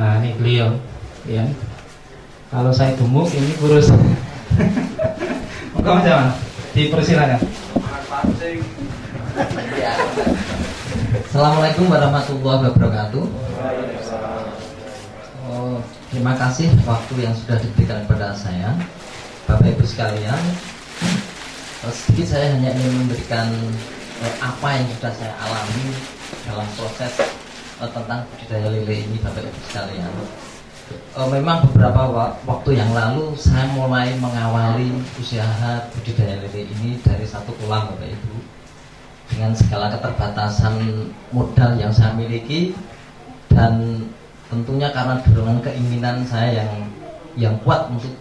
Nah ini beliau ya. Kalau saya gemuk ini kurus. Moga macam dipersilakan. Assalamualaikum warahmatullahi wabarakatuh. Terima kasih waktu yang sudah diberikan kepada saya, Bapak Ibu sekalian. Sedikit saya hanya ingin memberikan apa yang sudah saya alami dalam proses tentang budidaya lele ini, Bapak Ibu sekalian. Memang beberapa waktu yang lalu saya mulai mengawali usaha budidaya lele ini dari satu kolam, Bapak Ibu, dengan segala keterbatasan modal yang saya miliki, dan tentunya karena dorongan keinginan saya yang kuat untuk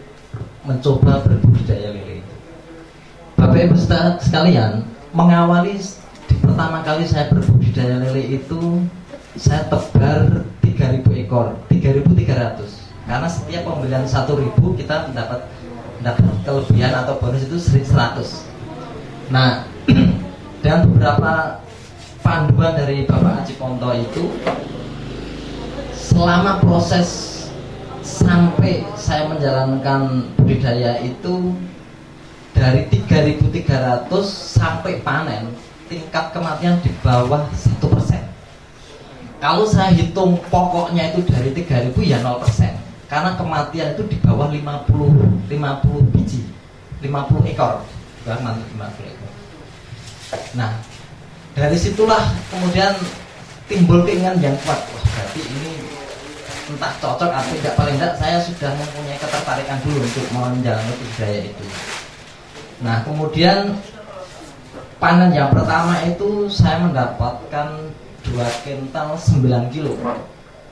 mencoba berbudidaya lele. Bapak Ibu sekalian, mengawali pertama kali saya berbudidaya lele itu saya tebar 3.000 ekor, 3.300. Karena setiap pembelian 1.000 kita dapat kelebihan atau bonus itu 100. Nah, dengan beberapa panduan dari Bapak Aji Ponto itu, selama proses sampai saya menjalankan budidaya itu, dari 3.300 sampai panen, tingkat kematian di bawah 1%. Kalau saya hitung pokoknya itu dari 3.000 ya 0%, karena kematian itu di bawah 50 biji, 50 ekor, 50 ekor. Nah, dari situlah kemudian timbul keinginan yang kuat. Wah, berarti ini entah cocok atau tidak, paling tidak saya sudah mempunyai ketertarikan dulu untuk menjalani budidaya itu. Nah, kemudian panen yang pertama itu saya mendapatkan 2 kental 9 kilo.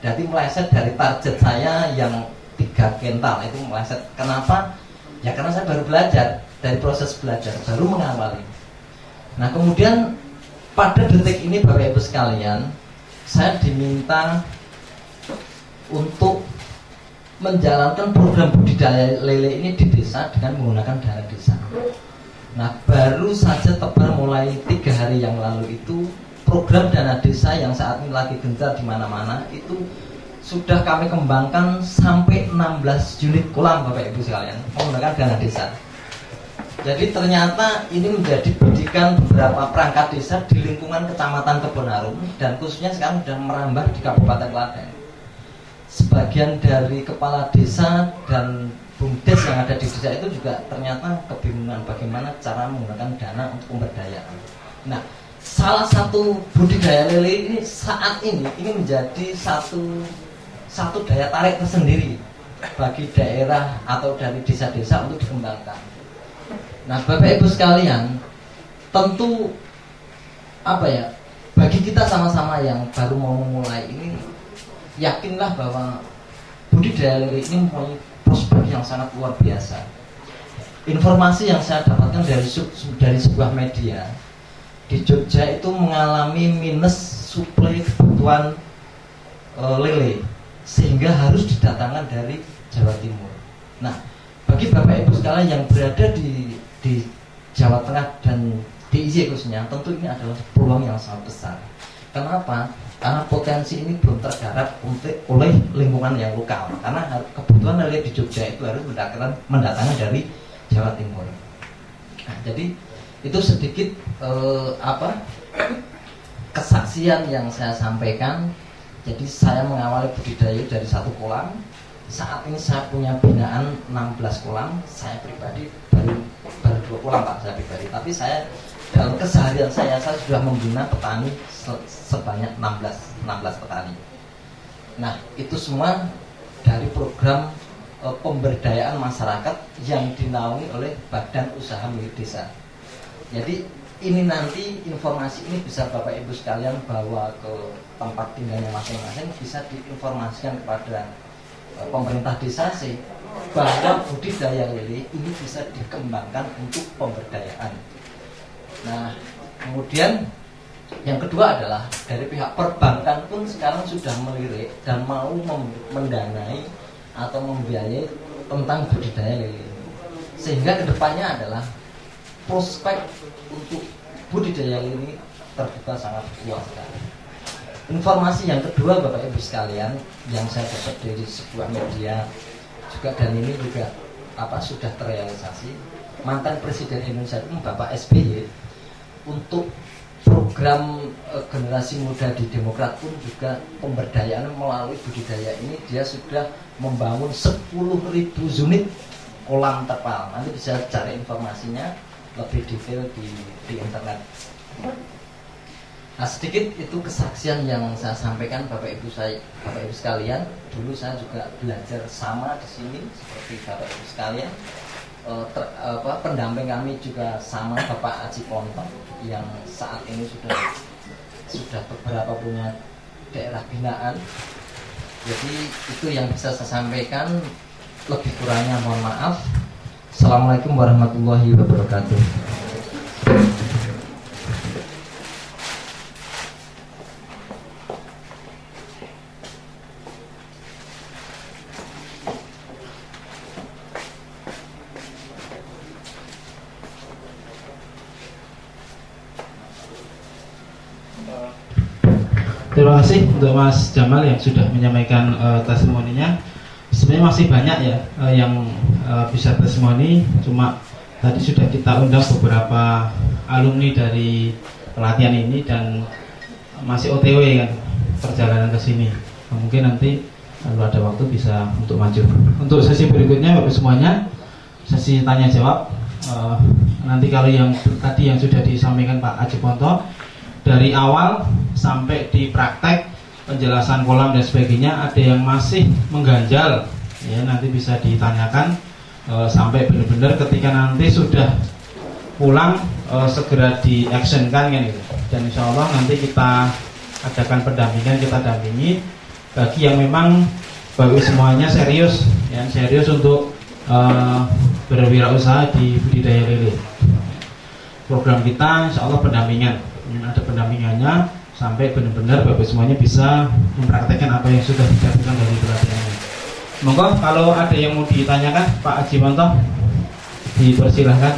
Jadi meleset dari target saya yang 3 kental itu meleset. Kenapa? Ya karena saya baru belajar, dari proses belajar baru mengawali. Nah, kemudian pada detik ini Bapak Ibu sekalian, saya diminta untuk menjalankan program budidaya lele ini di desa dengan menggunakan dana desa. Nah, baru saja tebar mulai 3 hari yang lalu itu, program dana desa yang saat ini lagi gencar di mana-mana itu sudah kami kembangkan sampai 16 unit kolam, Bapak Ibu sekalian, menggunakan dana desa. Jadi ternyata ini menjadi bidikan beberapa perangkat desa di lingkungan Kecamatan Kebonharum, dan khususnya sekarang sudah merambah di Kabupaten Klaten. Sebagian dari kepala desa dan bumdes yang ada di desa itu juga ternyata kebingungan bagaimana cara menggunakan dana untuk pemberdayaan. Nah, salah satu budidaya lele ini saat ini menjadi satu daya tarik tersendiri bagi daerah atau dari desa-desa untuk dikembangkan. Nah, Bapak Ibu sekalian, tentu bagi kita sama-sama yang baru mau memulai ini, yakinlah bahwa budidaya lele ini mempunyai prospek yang sangat luar biasa. Informasi yang saya dapatkan dari sebuah media di Jogja itu mengalami minus suplai kebutuhan lele, sehingga harus didatangkan dari Jawa Timur. Nah, bagi Bapak Ibu sekalian yang berada di Jawa Tengah dan DIY khususnya, tentu ini adalah peluang yang sangat besar. Kenapa? Karena potensi ini belum tergarap oleh lingkungan yang lokal. Karena kebutuhan lele di Jogja itu harus mendatangkan dari Jawa Timur. Nah, jadi itu sedikit kesaksian yang saya sampaikan. Jadi saya mengawali budidaya dari satu kolam. Saat ini saya punya binaan 16 kolam. Saya pribadi baru 2 kolam, Pak, saya pribadi. Tapi saya dalam keseharian saya sudah membina petani sebanyak 16 petani. Nah, itu semua dari program pemberdayaan masyarakat yang dinaungi oleh Badan Usaha Milik Desa. Jadi ini nanti informasi ini bisa Bapak Ibu sekalian bawa ke tempat tinggalnya masing-masing, bisa diinformasikan kepada pemerintah desa bahwa budidaya lele ini bisa dikembangkan untuk pemberdayaan. Nah, kemudian yang kedua adalah dari pihak perbankan pun sekarang sudah melirik dan mau mendanai atau membiayai tentang budidaya lele. Sehingga kedepannya adalah prospek untuk budidaya lele terbuka sangat luas sekali. Informasi yang kedua Bapak Ibu sekalian yang saya dapat dari sebuah media juga, dan ini juga sudah terrealisasi, mantan Presiden Indonesia itu Bapak SBY untuk program generasi muda di Demokrat pun juga pemberdayaan melalui budidaya ini dia sudah membangun 10.000 unit kolam terpal. Nanti bisa cari informasinya lebih detail di internet. Nah, sedikit itu kesaksian yang saya sampaikan Bapak Ibu sekalian. Dulu saya juga belajar sama di sini seperti Bapak Ibu sekalian. Pendamping kami juga sama Bapak Aji Ponto yang saat ini sudah beberapa punya daerah binaan. Jadi itu yang bisa saya sampaikan. Lebih kurangnya mohon maaf. Assalamualaikum warahmatullahi wabarakatuh. Terima kasih untuk Mas Jamal yang sudah menyampaikan testimoninya. Sebenarnya masih banyak ya yang bisa testimoni, cuma tadi sudah kita undang beberapa alumni dari pelatihan ini dan masih OTW kan perjalanan ke sini. Mungkin nanti kalau ada waktu bisa untuk maju. Untuk sesi berikutnya Bapak semuanya, sesi tanya jawab. Nanti kalau yang tadi yang sudah disampaikan Pak Aji Ponto dari awal sampai di praktek penjelasan kolam dan sebagainya, ada yang masih mengganjal ya, nanti bisa ditanyakan sampai benar-benar ketika nanti sudah pulang segera di actionkan kan gitu. Dan insya Allah nanti kita adakan pendampingan, kita dampingi bagi yang memang bagi semuanya serius ya, serius untuk berwirausaha di budidaya lele. Program kita insya Allah pendampingan, ada pendampingannya sampai benar-benar Bapak semuanya bisa mempraktekkan apa yang sudah dilakukan dari pelatihannya. Monggo kalau ada yang mau ditanyakan Pak Aji Ponto, dipersilahkan.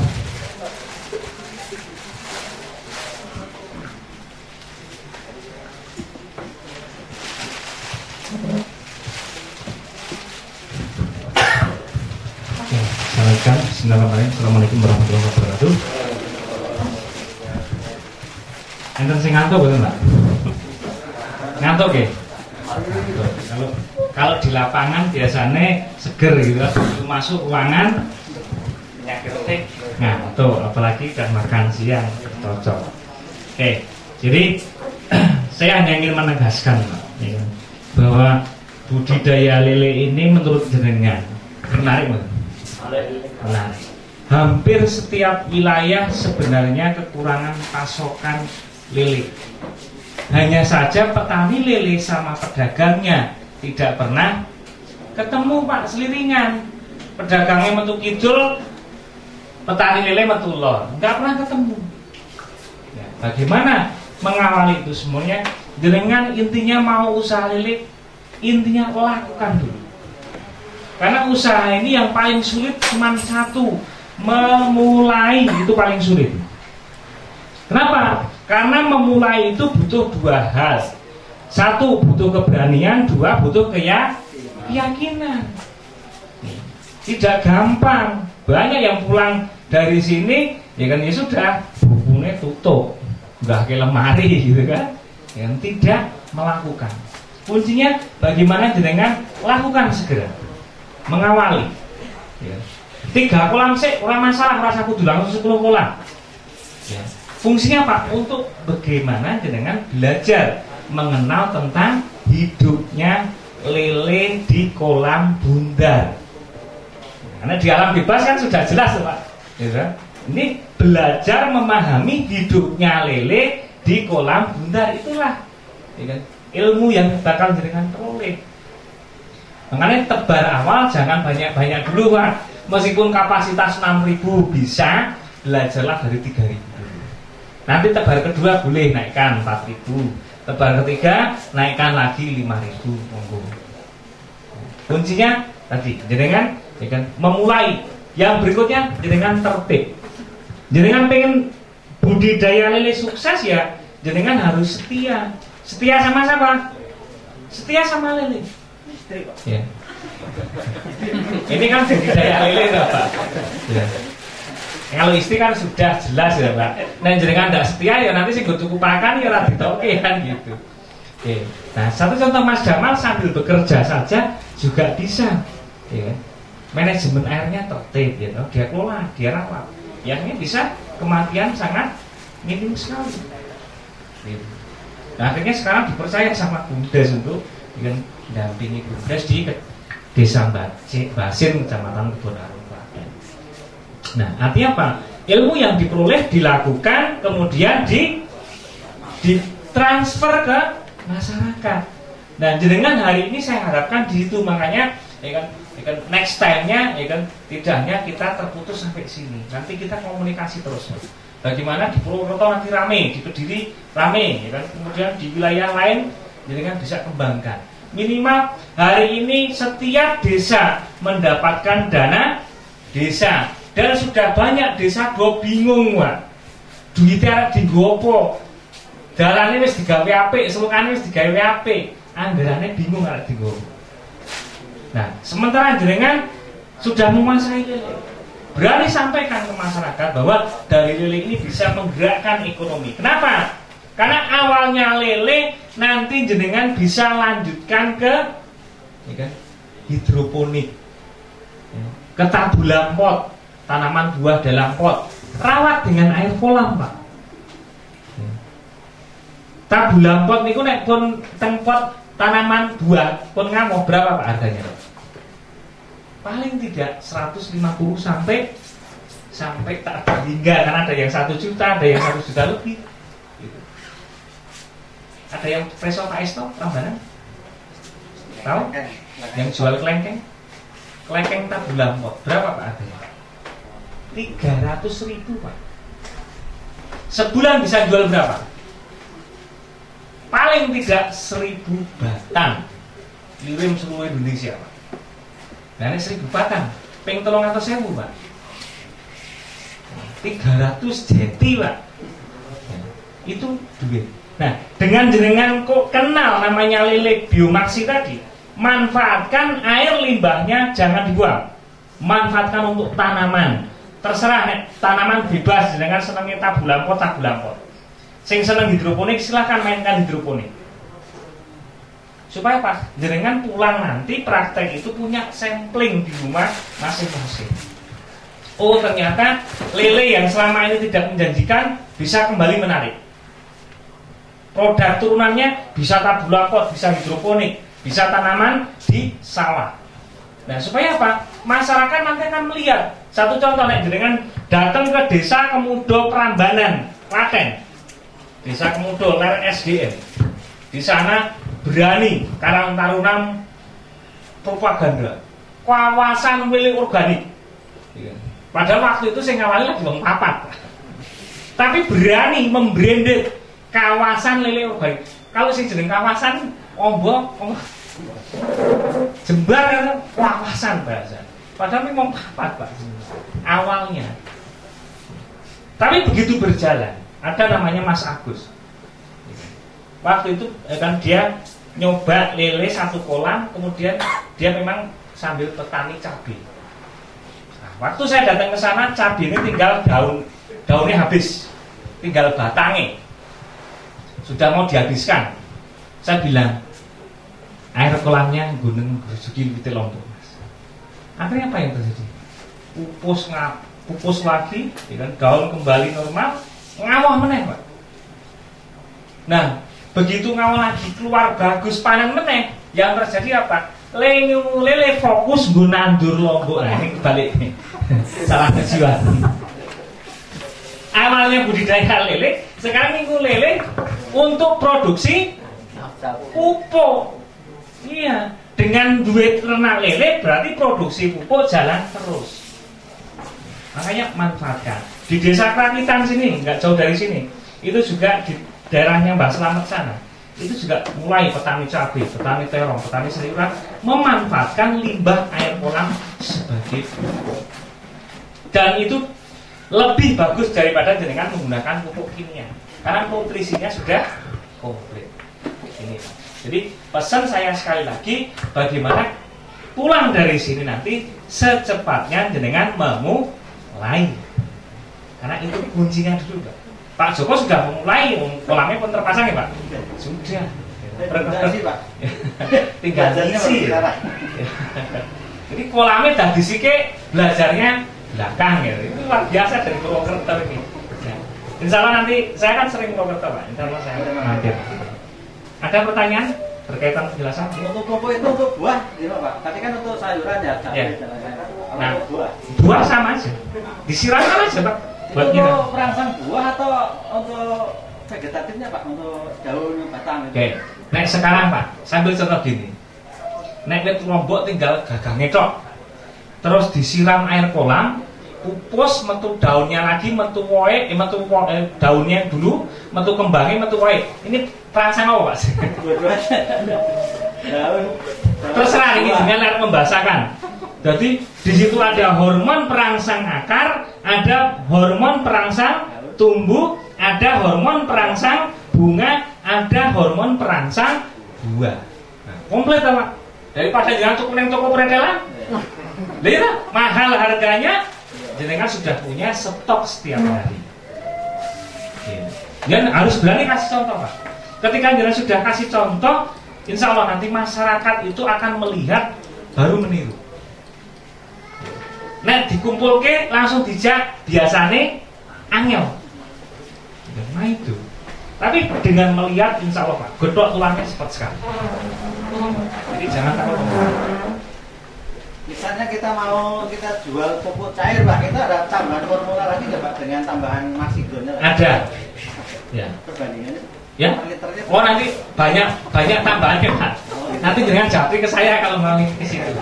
Oke, Bismillahirrahmanirrahim. Assalamualaikum warahmatullahi wabarakatuh. Enten sing ngantuk betul Mbak? Ngantuk ya? Kalau di lapangan biasanya seger gitu, masuk ruangan nyakitik ngantuk, apalagi kan makan siang cocok. Oke, jadi saya hanya ingin menegaskan Mbak, ya, bahwa budidaya lele ini menurut jenengan menarik Mbak? Menarik. Hampir setiap wilayah sebenarnya kekurangan pasokan lele. Hanya saja petani lele sama pedagangnya tidak pernah ketemu Pak, seliringan. Pedagangnya metu kidul, petani lele metu lor, nggak pernah ketemu. Ya, bagaimana mengawali itu semuanya? Dengan intinya mau usaha lele, intinya lakukan dulu. Karena usaha ini yang paling sulit cuma satu, memulai itu paling sulit. Kenapa? Karena memulai itu butuh dua hal. Satu, butuh keberanian. Dua, butuh keyakinan. Tidak gampang. Banyak yang pulang dari sini, ya kan, ya sudah, bukunya tutup, udah ke lemari gitu kan, yang tidak melakukan. Kuncinya bagaimana jenengan lakukan segera, mengawali. Ya. 3 kolam sih, orang masalah, rasa kudu langsung 10 kolam. Ya. Fungsinya Pak, untuk bagaimana jenengan belajar mengenal tentang hidupnya lele di kolam bundar. Karena di alam bebas kan sudah jelas Pak. Ya, ini belajar memahami hidupnya lele di kolam bundar, itulah ya, ilmu yang bakal jenengan peroleh. Makanya tebar awal jangan banyak-banyak dulu Pak. Meskipun kapasitas 6.000 bisa, belajarlah dari 3.000. Nanti tebar kedua boleh naikkan 4.000, tebar ketiga naikkan lagi 5.000, monggo. Kuncinya tadi jenengan ya kan, memulai. Yang berikutnya jenengan tertib. Jenengan pengen budidaya lele sukses ya, jenengan harus setia. Setia sama siapa? Setia sama lele. Istri kok. Ya. Ini kan budidaya lele toh, Pak. Ya. Kalau istri kan sudah jelas ya, Pak. Nah, jenengan tidak setia ya nanti sing tuku pakan ya ora ditoke kan gitu. Oke. Nah, satu contoh Mas Jamal sambil bekerja saja juga bisa. Ya. Manajemen airnya tertib ya, dia kelola, dia rawat. Yang ini bisa kematian sangat minim sekali. Gitu. Nah, akhirnya sekarang dipercaya sama Bumdes untuk mendampingi Bumdes di Desa Basin, Kecamatan Kebonaru. Nah, artinya apa? Ilmu yang diperoleh dilakukan kemudian ditransfer ke masyarakat. Dan jenengan hari ini saya harapkan di situ, makanya ya kan next time-nya ya kan tidak hanya kita terputus sampai sini. Nanti kita komunikasi terus. Bagaimana di Purwokerto nanti rame, di Kediri rame, ya kan? Kemudian di wilayah lain jenengan bisa kembangkan. Minimal hari ini setiap desa mendapatkan dana desa. Dan sudah banyak desa do bingung, Pak. Duitnya arep dienggo apa? Dalane wis digawe apik, selukane wis digawe apik, anggarane bingung arep dienggo. Nah, sementara jenengan sudah menguasai lele. Berani sampaikan ke masyarakat bahwa dari lele ini bisa menggerakkan ekonomi. Kenapa? Karena awalnya lele, nanti jenengan bisa lanjutkan ke ya kan, hidroponik, ke tabula pot. Tanaman buah dalam pot, rawat dengan air kolam, Pak. Tabula pot niku nek pun teng pot tanaman buah pun ngamoh berapa Pak harganya, Pak? Paling tidak 150 sampai tak hingga, karena ada yang 1 juta, ada yang 1 juta lebih. Gitu. Ada yang preso Pak Esto, Rambanan? Tahu? Yang jual kelengkeng tabula pot berapa Pak harganya? 300.000, Pak. Sebulan bisa jual berapa? Paling tidak 1000 batang. Kirim seluruh Indonesia, Pak. Dan 1000 batang, ping 300.000, Pak. 300 jeti, Pak. Itu duit. Nah, dengan jenengan kok kenal namanya lele biomaksi tadi, manfaatkan air limbahnya jangan dibuang. Manfaatkan untuk tanaman. Terserah nek tanaman bebas, jenengan senengnya tabula pot. Sing seneng hidroponik silahkan mainkan hidroponik. Supaya pas jenengan pulang nanti praktek itu punya sampling di rumah masing-masing. Oh, ternyata lele yang selama ini tidak menjanjikan bisa kembali menarik. Produk turunannya bisa tabula pot, bisa hidroponik, bisa tanaman di sawah. Nah, supaya apa? Masyarakat nanti akan melihat. Satu contoh, nek jenengan datang ke Desa Kemudo Prambanan, Klaten. Desa Kemudo, ler SDM. Di sana berani Karang Taruna propaganda kawasan milik organik. Padahal waktu itu saya ngawali lagi wong papat. Tapi berani membranded kawasan lele organik. Kalau sing jeneng kawasan ombo Jembar kan kawasan bahasa. Padahal memang papat, Pak. Awalnya. Tapi begitu berjalan, ada namanya Mas Agus. Waktu itu kan dia nyoba lele 1 kolam, kemudian dia memang sambil petani cabai. Nah, waktu saya datang ke sana, cabai ini tinggal daunnya habis, tinggal batangnya sudah mau dihabiskan. Saya bilang, air kolamnya gunung Grujuki Lombok, Mas. Akhirnya apa yang terjadi? Pupus lagi, dan daun kembali normal, ngawah meneh, Pak. Nah, begitu ngawah lagi keluar bagus panen meneh, yang terjadi apa? Lele fokus nggo nandur lombok. Nah, ini kebalik nih. Salah kejiwaan. Awalnya budidaya lele, sekarang minggu lele untuk produksi pupuk. Iya, dengan duit ternak lele berarti produksi pupuk jalan terus. Makanya manfaatkan. Di Desa Krakitan sini, nggak jauh dari sini, itu juga di daerahnya Mbak Slamet sana, itu juga mulai petani cabai, petani terong, petani sayuran memanfaatkan limbah air kolam sebagai pupuk. Dan itu lebih bagus daripada jenengan menggunakan pupuk kimia, karena nutrisinya sudah komplit. ini. Jadi pesan saya sekali lagi, bagaimana pulang dari sini nanti secepatnya jenengan memulai. Karena itu kuncinya dulu, Pak. Pak Joko sudah memulai, kolamnya pun terpasang ya, Pak? Sudah. Pak. Tinggal isi. Jadi kolamnya dah disike, belajarnya belakang ya. Itu luar biasa dari Purwokerto ini. Ya. Insya Allah nanti saya kan sering Purwokerto, Pak. Insya Allah saya mampir. Ada pertanyaan berkaitan penjelasan? Untuk pupuk itu untuk buah, gitu Pak. Tadi kan untuk sayuran ya. Ya. Nah, untuk buah. buah sama aja. Disiramkan aja, Pak. Buat Itu kita. untuk perangsang buah atau untuk vegetatifnya Pak, untuk daun batang gitu. Oke. Nek sekarang Pak, sambil contoh gini. Nek wit lombok tinggal gagangnya tok. Terus disiram air kolam, pupus, metu daunnya lagi, metu woe, daunnya dulu, metu kembangnya, metu woe. Ini perangsang apa Pak? Dua-duanya. Daun. Terserah ini dengan air membasahkan. Jadi di situ ada hormon perangsang akar, ada hormon perangsang tumbuh, ada hormon perangsang bunga, ada hormon perangsang buah. Nah, komplit Pak. Daripada jangan cukup toko pretelan. Lihat, mahal harganya, jenengan sudah punya stok setiap hari. Dan harus berani kasih contoh, Pak. Ketika jenengan sudah kasih contoh, insya Allah nanti masyarakat itu akan melihat baru meniru. Nah, dikumpulke langsung dijak biasane angel. Nah itu. Tapi dengan melihat insya Allah Pak, gedok tulangnya cepat sekali. Jadi jangan takut. Misalnya kita jual pupuk cair Pak, kita ada tambahan formula lagi nggak Pak dengan tambahan maksidonnya? Ada. Ya. Perbandingannya? Ya. Liternya? Oh nanti banyak tambahannya Pak. Nanti jangan japri ke saya kalau mau ke situ.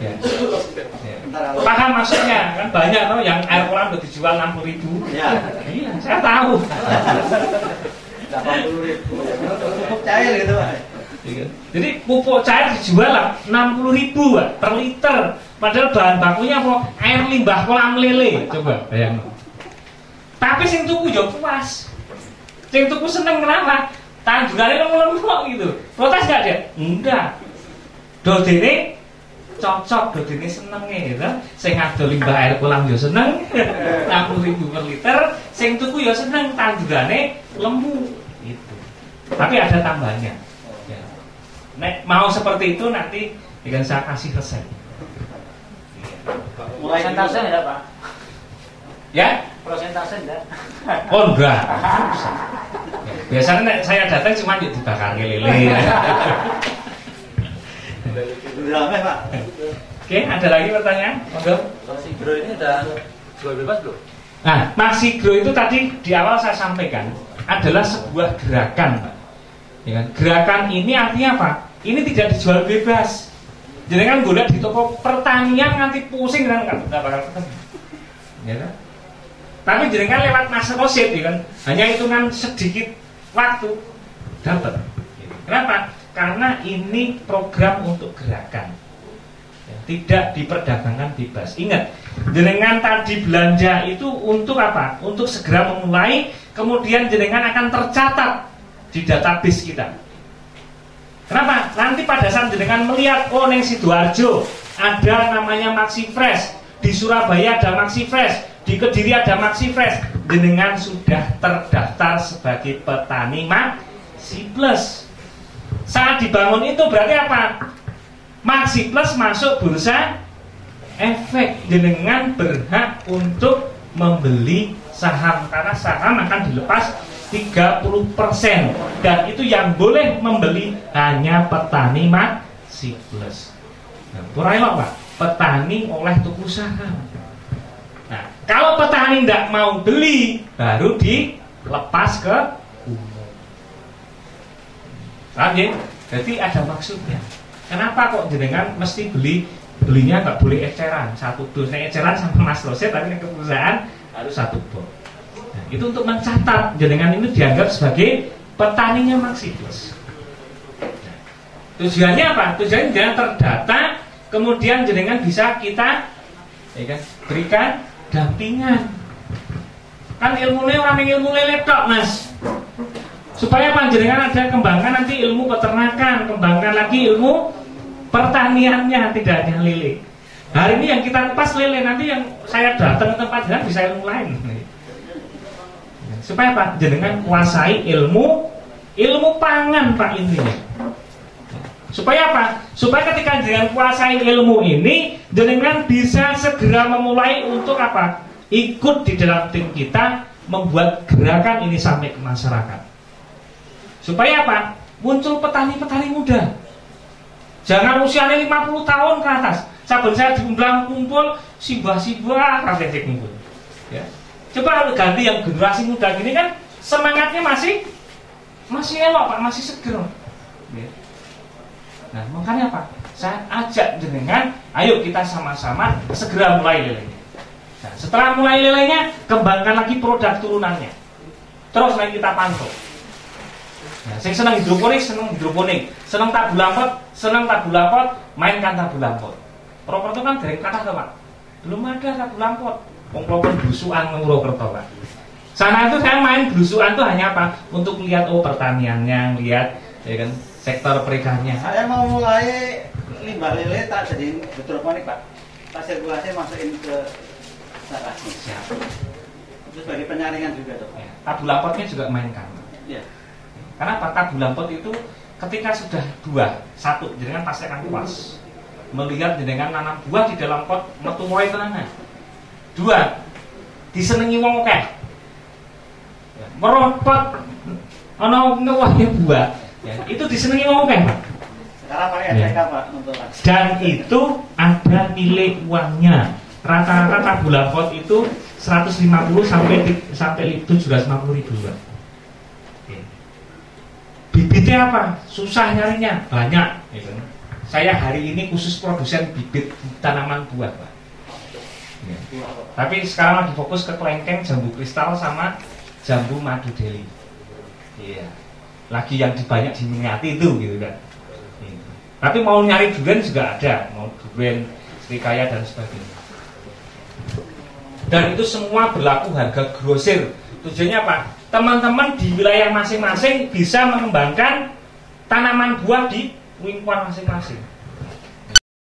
Ya. Paham maksudnya kan banyak tuh yang air kolam udah dijual 60.000. Ya. Iya, saya tahu. 80.000. Pupuk cair gitu Pak. Jadi pupuk cair dijual 60.000 Pak, per liter. Padahal bahan bakunya apa? Air limbah kolam lele. Coba bayangin. Tapi sing tuku yo puas. Sing tuku seneng kenapa? Tanjungane lemu-lemu gitu. Protes gak dia? Enggak. Dodene cocok, dodene senenge gitu. Sing adol limbah air kolam yo seneng. 60.000 per liter, sing tuku yo seneng tanjungane lemu gitu. Tapi ada tambahannya. Ya. Nek mau seperti itu nanti dengan saya kasih resep. Mulai persentase enggak Pak? Ya? Persentase enggak? Oh enggak. Biasanya nek saya datang cuma dibakar lele. Rame Pak. Oke, ada lagi pertanyaan? Monggo. Maksigro ini udah jual bebas belum? Nah, Maksigro itu tadi di awal saya sampaikan adalah sebuah gerakan, Pak. Ya kan? Gerakan ini artinya apa? Ini tidak dijual bebas. Jadi kan golek di toko pertanian nanti pusing kan nggak bakal ketemu. Ya kan? Tapi jenengan lewat Mas Rosid ya kan, hanya hitungan sedikit waktu dapat. Kenapa? Karena ini program untuk gerakan, ya, tidak diperdagangkan bebas. Ingat, jenengan tadi belanja itu untuk apa? Untuk segera memulai, kemudian jenengan akan tercatat di database kita. Kenapa? Nanti pada saat jenengan melihat, oh neng Sidoarjo ada namanya Maxi Fresh, di Surabaya ada Maxi Fresh, di Kediri ada Maxi Fresh, jenengan sudah terdaftar sebagai petani Maxi Plus. Saat dibangun itu berarti apa? Maxi Plus masuk bursa efek, jenengan berhak untuk membeli saham karena saham akan dilepas 30% dan itu yang boleh membeli hanya petani Maxi Plus. Nah, purailok Pak, petani oleh tuku saham. Nah, kalau petani tidak mau beli, baru dilepas ke umum. Paham ya? Jadi ada maksudnya. Kenapa kok jenengan mesti belinya nggak boleh eceran satu dos? Nah, eceran sama Mas Roset, tapi ke perusahaan harus satu bot. Nah, itu untuk mencatat jenengan ini dianggap sebagai petaninya Maxi Plus. Nah, tujuannya apa? Tujuannya jenengan terdata, kemudian jenengan bisa kita ya kan, berikan dampingan. Kan ilmunya orang ilmu lele tok Mas. Supaya panjenengan ada kembangkan nanti ilmu peternakan, kembangkan lagi ilmu pertaniannya, tidak hanya lele. Hari ini yang kita lepas lele, nanti yang saya datang ke tempat jenengan bisa ilmu lain. Supaya apa? Jenengan kuasai ilmu pangan Pak intinya. Supaya apa? Supaya ketika jenengan kuasai ilmu ini, jenengan bisa segera memulai untuk apa? Ikut di dalam tim kita membuat gerakan ini sampai ke masyarakat. Supaya apa? Muncul petani-petani muda. Jangan usianya 50 tahun ke atas. Saben saya diundang kumpul sibah-sibah kabeh kumpul. Ya. Coba kalau ganti yang generasi muda gini kan semangatnya masih elok Pak, masih seger. Ya. Nah, makanya apa? Saya ajak jenengan, ayo kita sama-sama segera mulai lelenya. Nah, setelah mulai lelenya, kembangkan lagi produk turunannya. Terus nanti kita pantau. Nah, saya senang hidroponik, senang tabu lampot, mainkan tabu lampot. Purwokerto kan dari kata Pak, belum ada tabu lampot. Pengkelompok belusuan Purwokerto Pak. Sana itu saya main belusuan tuh hanya apa? Untuk lihat pertaniannya, lihat ya kan sektor perikahannya. Saya mau mulai limbah lele tak jadi hidroponik Pak. Tak sirkulasi masukin ke sarasi. Siap. Terus bagi penyaringan juga tuh. Ya, tabu lampotnya juga mainkan. Iya. Karena apa? Tabu lampot itu ketika sudah satu, jenengan pasti akan puas melihat jenengan nanam buah di dalam pot metu mulai tenanan. 2, disenengi wong akeh. Ya, meropot ana ngewahnya buah. Ya, itu disenengi wong akeh, Pak. Sekarang pakai SPK Pak untuk Pak. Dan itu ada nilai uangnya. Rata-rata tabu lampot itu 150 sampai 750 ribu, Pak. Bibitnya apa? Susah nyarinya, banyak. Gitu. Saya hari ini khusus produsen bibit tanaman buah, Pak. Ya. Tapi sekarang lagi fokus ke kelengkeng, jambu kristal sama jambu madu deli. Iya. Lagi yang banyak diminati itu, gitu kan. Gitu. Tapi mau nyari durian juga ada, mau durian serikaya dan sebagainya. Dan itu semua berlaku harga grosir. Tujuannya apa? Teman-teman di wilayah masing-masing bisa mengembangkan tanaman buah di lingkungan masing-masing.